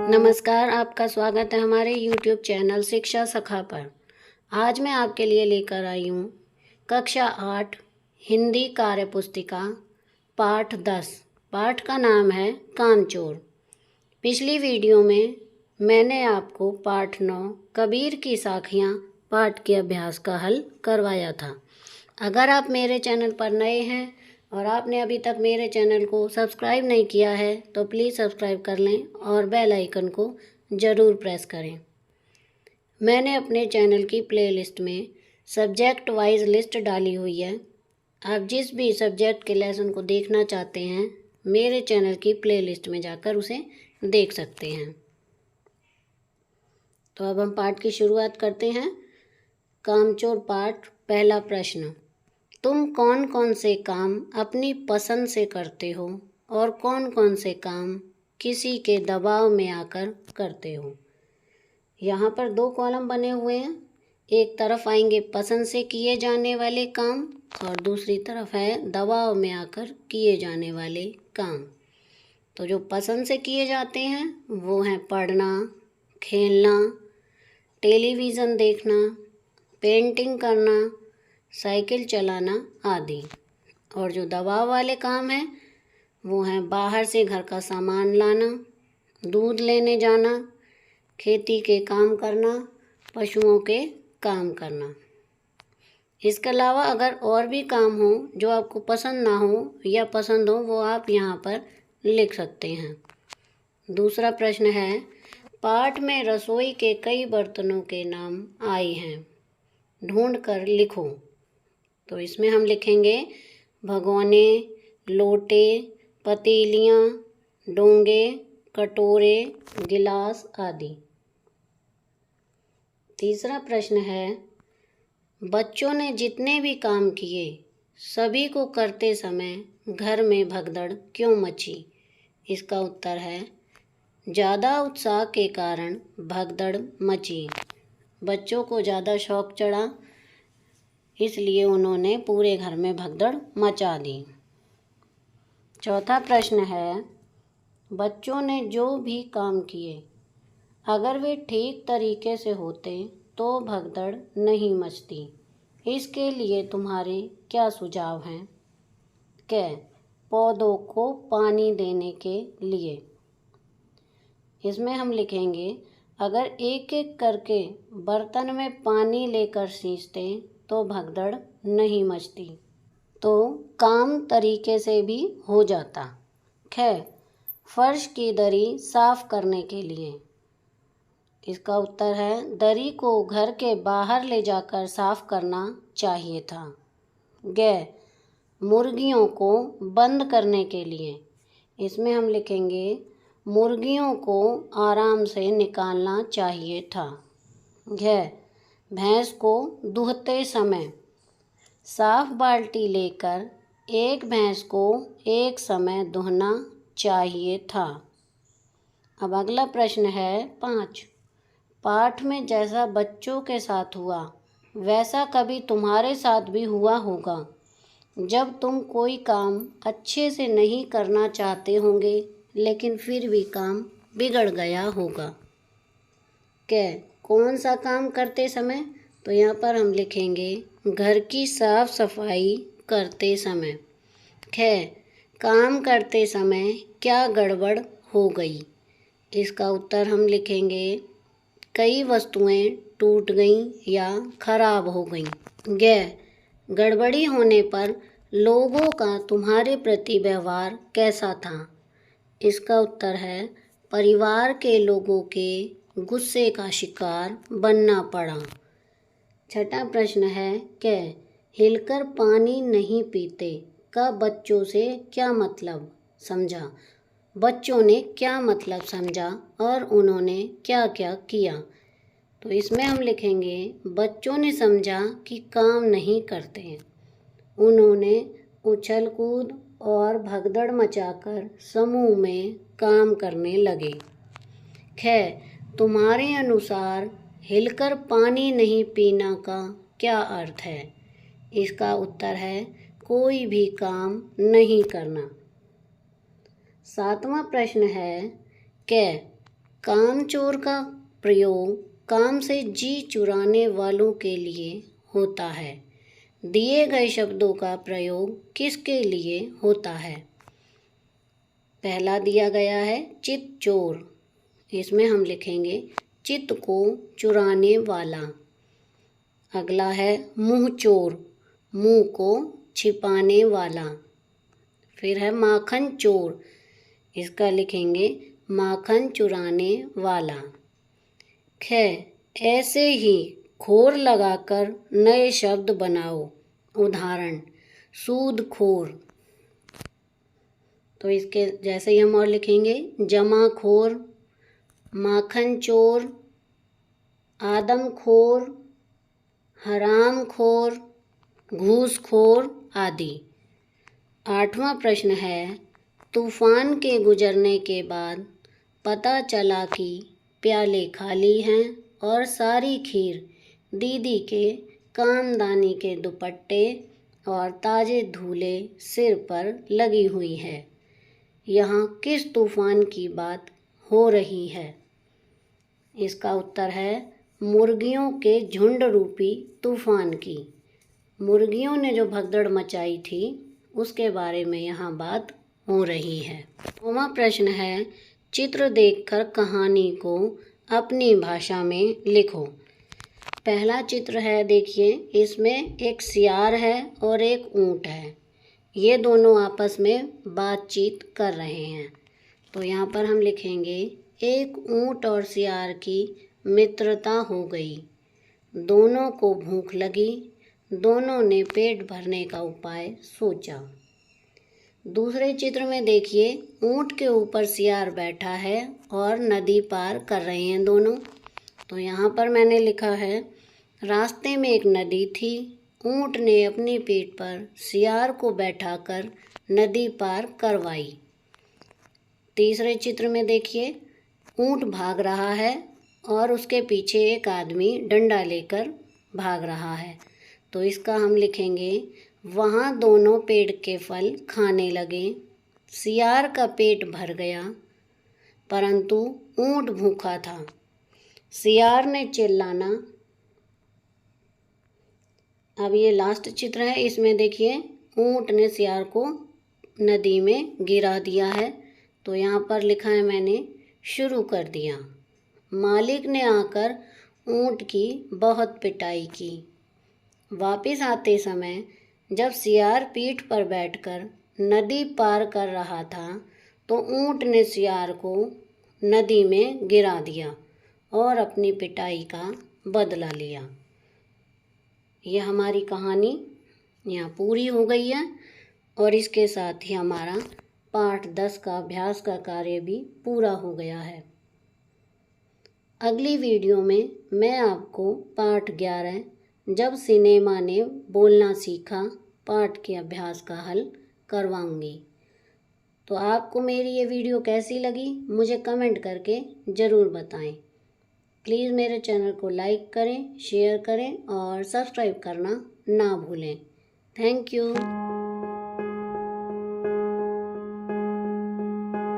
नमस्कार, आपका स्वागत है हमारे YouTube चैनल शिक्षा सखा पर। आज मैं आपके लिए लेकर आई हूँ कक्षा 8 हिंदी कार्य पुस्तिका पाठ 10। पाठ का नाम है कामचोर। पिछली वीडियो में मैंने आपको पाठ 9 कबीर की साखियाँ पाठ के अभ्यास का हल करवाया था। अगर आप मेरे चैनल पर नए हैं और आपने अभी तक मेरे चैनल को सब्सक्राइब नहीं किया है तो प्लीज़ सब्सक्राइब कर लें और बेल आइकन को ज़रूर प्रेस करें। मैंने अपने चैनल की प्लेलिस्ट में सब्जेक्ट वाइज लिस्ट डाली हुई है। आप जिस भी सब्जेक्ट के लेसन को देखना चाहते हैं मेरे चैनल की प्लेलिस्ट में जाकर उसे देख सकते हैं। तो अब हम पाठ की शुरुआत करते हैं। कामचोर पाठ। पहला प्रश्न, तुम कौन कौन से काम अपनी पसंद से करते हो और कौन कौन से काम किसी के दबाव में आकर करते हो। यहाँ पर 2 कॉलम बने हुए हैं। एक तरफ आएंगे पसंद से किए जाने वाले काम और दूसरी तरफ है दबाव में आकर किए जाने वाले काम। तो जो पसंद से किए जाते हैं वो हैं पढ़ना, खेलना, टेलीविज़न देखना, पेंटिंग करना, साइकिल चलाना आदि। और जो दबाव वाले काम हैं वो हैं बाहर से घर का सामान लाना, दूध लेने जाना, खेती के काम करना, पशुओं के काम करना। इसके अलावा अगर और भी काम हो जो आपको पसंद ना हो या पसंद हो वो आप यहाँ पर लिख सकते हैं। दूसरा प्रश्न है, पाठ में रसोई के कई बर्तनों के नाम आए हैं, ढूंढ कर लिखो। तो इसमें हम लिखेंगे भगोने, लोटे, पतीलियाँ, डोंगे, कटोरे, गिलास आदि। तीसरा प्रश्न है, बच्चों ने जितने भी काम किए सभी को करते समय घर में भगदड़ क्यों मची। इसका उत्तर है ज़्यादा उत्साह के कारण भगदड़ मची। बच्चों को ज़्यादा शौक चढ़ा इसलिए उन्होंने पूरे घर में भगदड़ मचा दी। चौथा प्रश्न है, बच्चों ने जो भी काम किए अगर वे ठीक तरीके से होते तो भगदड़ नहीं मचती। इसके लिए तुम्हारे क्या सुझाव हैं। क, पौधों को पानी देने के लिए। इसमें हम लिखेंगे अगर एक एक करके बर्तन में पानी लेकर सींचते तो भगदड़ नहीं मचती, तो काम तरीके से भी हो जाता। ख, फर्श की दरी साफ करने के लिए। इसका उत्तर है दरी को घर के बाहर ले जाकर साफ करना चाहिए था। ग, मुर्गियों को बंद करने के लिए। इसमें हम लिखेंगे मुर्गियों को आराम से निकालना चाहिए था। घ, भैंस को दूहते समय साफ बाल्टी लेकर एक भैंस को एक समय दूहना चाहिए था। अब अगला प्रश्न है 5, पाठ में जैसा बच्चों के साथ हुआ वैसा कभी तुम्हारे साथ भी हुआ होगा जब तुम कोई काम अच्छे से नहीं करना चाहते होंगे लेकिन फिर भी काम बिगड़ गया होगा। क, कौन सा काम करते समय। तो यहाँ पर हम लिखेंगे घर की साफ सफाई करते समय। ख, काम करते समय क्या गड़बड़ हो गई। इसका उत्तर हम लिखेंगे कई वस्तुएं टूट गईं या खराब हो गईं। ग, गड़बड़ी होने पर लोगों का तुम्हारे प्रति व्यवहार कैसा था। इसका उत्तर है परिवार के लोगों के गुस्से का शिकार बनना पड़ा। छठा प्रश्न है क, हिलकर पानी नहीं पीते का बच्चों से क्या मतलब समझा। बच्चों ने क्या मतलब समझा और उन्होंने क्या क्या किया। तो इसमें हम लिखेंगे बच्चों ने समझा कि काम नहीं करते हैं। उन्होंने उछल कूद और भगदड़ मचाकर समूह में काम करने लगे। ख, तुम्हारे अनुसार हिलकर पानी नहीं पीना का क्या अर्थ है। इसका उत्तर है कोई भी काम नहीं करना। 7वां प्रश्न है क, कामचोर का प्रयोग काम से जी चुराने वालों के लिए होता है। दिए गए शब्दों का प्रयोग किसके लिए होता है? पहला दिया गया है चित चोर, इसमें हम लिखेंगे चित्त को चुराने वाला। अगला है मुँह चोर, मुँह को छिपाने वाला। फिर है माखन चोर, इसका लिखेंगे माखन चुराने वाला। ऐसे ही खोर लगाकर नए शब्द बनाओ। उदाहरण सूदखोर। तो इसके जैसे ही हम और लिखेंगे जमाखोर, माखन चोर, आदमखोर, हरामखोर, घूसखोर आदि। 8वां प्रश्न है तूफान के गुजरने के बाद पता चला कि प्याले खाली हैं और सारी खीर दीदी के कामदानी के दुपट्टे और ताजे धूले सिर पर लगी हुई है। यहाँ किस तूफान की बात हो रही है? इसका उत्तर है मुर्गियों के झुंड रूपी तूफान की। मुर्गियों ने जो भगदड़ मचाई थी उसके बारे में यहाँ बात हो रही है। 9वां प्रश्न है चित्र देखकर कहानी को अपनी भाषा में लिखो। पहला चित्र है, देखिए इसमें एक सियार है और एक ऊंट है। ये दोनों आपस में बातचीत कर रहे हैं। तो यहाँ पर हम लिखेंगे एक ऊंट और सियार की मित्रता हो गई। दोनों को भूख लगी, दोनों ने पेट भरने का उपाय सोचा। दूसरे चित्र में देखिए ऊंट के ऊपर सियार बैठा है और नदी पार कर रहे हैं दोनों। तो यहाँ पर मैंने लिखा है रास्ते में एक नदी थी, ऊंट ने अपनी पीठ पर सियार को बैठाकर नदी पार करवाई। तीसरे चित्र में देखिए ऊंट भाग रहा है और उसके पीछे एक आदमी डंडा लेकर भाग रहा है। तो इसका हम लिखेंगे वहाँ दोनों पेड़ के फल खाने लगे। सियार का पेट भर गया परंतु ऊंट भूखा था। सियार ने चिल्लाना। अब ये लास्ट चित्र है, इसमें देखिए ऊंट ने सियार को नदी में गिरा दिया है। तो यहाँ पर लिखा है मैंने शुरू कर दिया। मालिक ने आकर ऊंट की बहुत पिटाई की। वापस आते समय जब सियार पीठ पर बैठकर नदी पार कर रहा था तो ऊंट ने सियार को नदी में गिरा दिया और अपनी पिटाई का बदला लिया। यह हमारी कहानी यहाँ पूरी हो गई है और इसके साथ ही हमारा पाठ 10 का अभ्यास का कार्य भी पूरा हो गया है। अगली वीडियो में मैं आपको पाठ 11 जब सिनेमा ने बोलना सीखा पाठ के अभ्यास का हल करवाऊंगी। तो आपको मेरी ये वीडियो कैसी लगी मुझे कमेंट करके ज़रूर बताएं। प्लीज़ मेरे चैनल को लाइक करें, शेयर करें और सब्सक्राइब करना ना भूलें। Thank you.